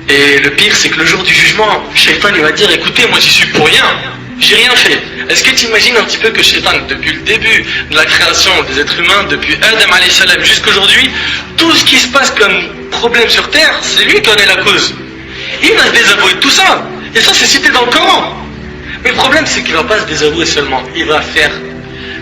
Et le pire, c'est que le jour du jugement, Shaitan il va dire, écoutez, moi j'y suis pour rien, j'ai rien fait. Est-ce que tu imagines un petit peu que Shaitan, depuis le début de la création des êtres humains, depuis Adam alayhi salam jusqu'à aujourd'hui, tout ce qui se passe comme problème sur terre, c'est lui qui en est la cause. Il va se désavouer de tout ça. Et ça, c'est cité dans le Coran. Mais le problème, c'est qu'il ne va pas se désavouer seulement, il va faire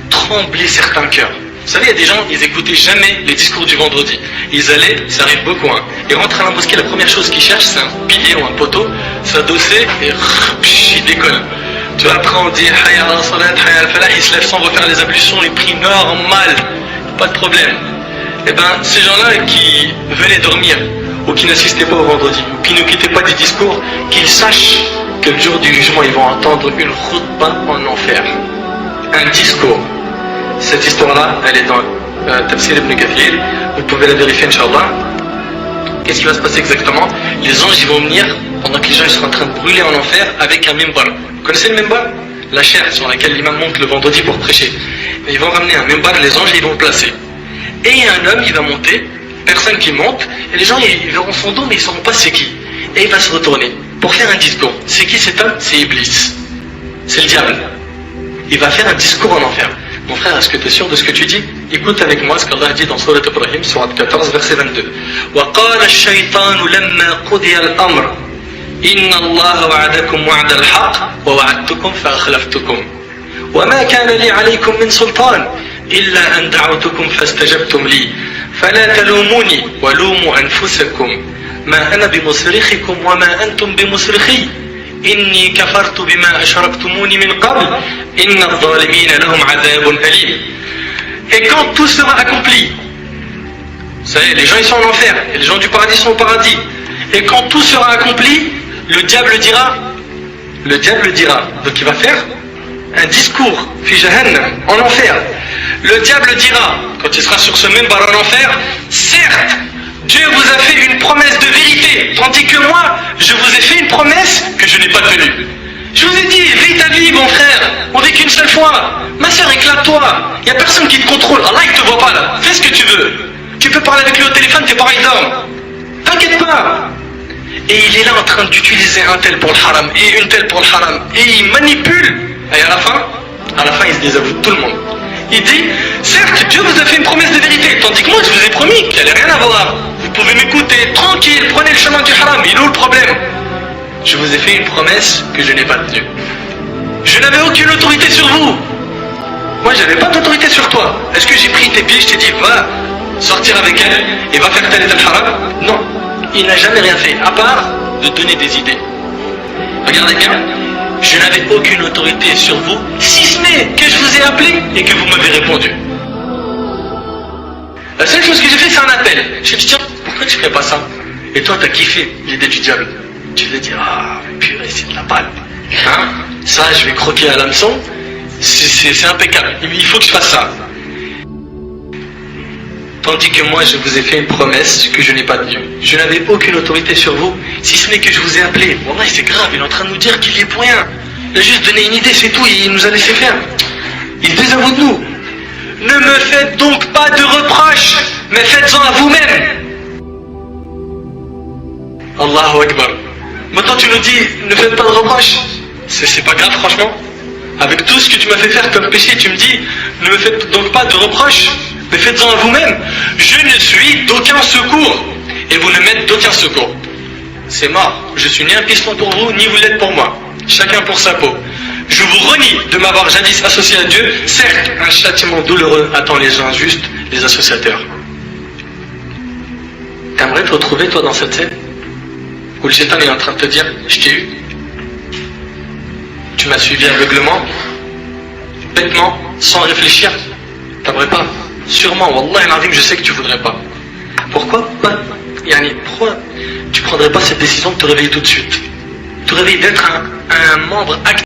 trembler certains cœurs. Vous savez, il y a des gens, ils n'écoutaient jamais les discours du vendredi. Ils allaient, ça arrive beaucoup, hein. Ils rentrent à la mosquée, la première chose qu'ils cherchent, c'est un pilier ou un poteau, s'adosser et ils décollent. Tu vois, après on dit Hayya ala salat, Hayya al falah, ils se lèvent sans refaire les ablutions, les prient normal, pas de problème. Et ben, ces gens-là qui venaient dormir, ou qui n'assistaient pas au vendredi, ou qui ne quittaient pas des discours, qu'ils sachent que le jour du jugement, ils vont entendre une khutba en enfer. Un discours. Cette histoire-là, elle est dans Tafsir ibn Kathir, vous pouvez la vérifier, Inch'Allah. Qu'est-ce qui va se passer exactement? Les anges, ils vont venir, pendant que les gens ils sont en train de brûler en enfer, avec un mimbar. Vous connaissez le mimbar? La chair sur laquelle l'imam monte le vendredi pour prêcher. Ils vont ramener un mimbar, les anges, ils vont le placer. Et il y a un homme, il va monter, personne qui monte, et les gens, ils verront son dos, mais ils ne sauront pas c'est qui. Et il va se retourner pour faire un discours. C'est qui cet homme? C'est Iblis. C'est le diable. Il va faire un discours en enfer. Mon frère, est-ce que tu es sûr de ce que tu dis? Écoute avec moi ce qu'Allah dit dans Surat Ibrahim, Surat 14, verset 22. وَقَالَ الشَّيْطَانُ لَمَّا قُضِيَ الْأَمْرُ إِنَّ اللَّهَ وَعَدَكُمْ وَعْدَ الْحَقِّ وَوَعَدتُّكُمْ فَأَخْلَفْتُكُمْ وَمَا كَانَ لِي عَلَيْكُمْ مِنْ سُلْطَانٍ إِلَّا أَنْ دَعَوْتُكُمْ فَاسْتَجَبْتُمْ لِي فَلَا تَلُومُونِي وَلُومُوا أَنفُسَكُمْ مَا أَنَا بِمُصْرِخِكُمْ وَمَا أَنْتُمْ بِمُصْرِخِي إني كفرت بما أشركتموني من قبل إن الظالمين لهم عذاب أليم. Et quand tout sera accompli, vous savez, les gens ils sont en enfer, et les gens du paradis sont au paradis. Et quand tout sera accompli, le diable dira, donc il va faire un discours, fi jahannam, en enfer. Le diable dira, quand il sera sur ce même bar en enfer, certes, Dieu vous a fait une promesse de vérité, tandis que moi, je vous ai fait une promesse que je n'ai pas tenue. Je vous ai dit, vis ta vie, mon frère, on vit qu'une seule fois. Ma soeur, éclate-toi, il n'y a personne qui te contrôle. Allah, il ne te voit pas là, fais ce que tu veux. Tu peux parler avec lui au téléphone, tes parents ils dorment. T'inquiète pas. Et il est là en train d'utiliser un tel pour le haram, et une telle pour le haram, et il manipule. Et à la fin, il se désavoue de tout le monde. Il dit, certes, Dieu vous a fait une promesse de vérité, tandis que moi, je vous ai promis qu'il n'y allait rien à voir. Vous pouvez m'écouter, tranquille, prenez le chemin du haram, il est où le problème? Je vous ai fait une promesse que je n'ai pas tenue. Je n'avais aucune autorité sur vous. Moi, je n'avais pas d'autorité sur toi. Est-ce que j'ai pris tes pieds, je t'ai dit, va sortir avec elle et va faire tel et tel haram? Non, il n'a jamais rien fait, à part de donner des idées. Regardez bien. Je n'avais aucune autorité sur vous, si ce n'est que je vous ai appelé et que vous m'avez répondu. La seule chose que j'ai fait, c'est un appel. J'ai dit, tiens, pourquoi tu ne fais pas ça? Et toi, tu as kiffé l'idée du diable. Tu te dis, ah, purée, c'est de la balle. Hein? Ça, je vais croquer à l'hameçon. C'est impeccable. Il faut que je fasse ça. Tandis que moi, je vous ai fait une promesse que je n'ai pas tenue. Je n'avais aucune autorité sur vous, si ce n'est que je vous ai appelé. Wallah, c'est grave, il est en train de nous dire qu'il est pour rien. Il a juste donné une idée, c'est tout, il nous a laissé faire. Il se désavoue de nous. Ne me faites donc pas de reproches, mais faites-en à vous-même. Allahu Akbar. Maintenant tu nous dis, ne faites pas de reproches. C'est pas grave, franchement. Avec tout ce que tu m'as fait faire comme péché, tu me dis, ne me faites donc pas de reproches, mais faites-en à vous-même. Je ne suis d'aucun secours, et vous ne m'êtes d'aucun secours. C'est mort. Je suis ni un piston pour vous, ni vous l'êtes pour moi. Chacun pour sa peau. Je vous renie de m'avoir jadis associé à Dieu. Certes, un châtiment douloureux attend les injustes, les associateurs. T'aimerais te retrouver, toi, dans cette scène où le shaitan est en train de te dire, je t'ai eu. Tu m'as suivi aveuglement, bêtement, sans réfléchir. T'aimerais pas? Sûrement, wallah al-azim, je sais que tu voudrais pas. Pourquoi pas? Pourquoi tu prendrais pas cette décision de te réveiller tout de suite? Te réveiller d'être un membre actif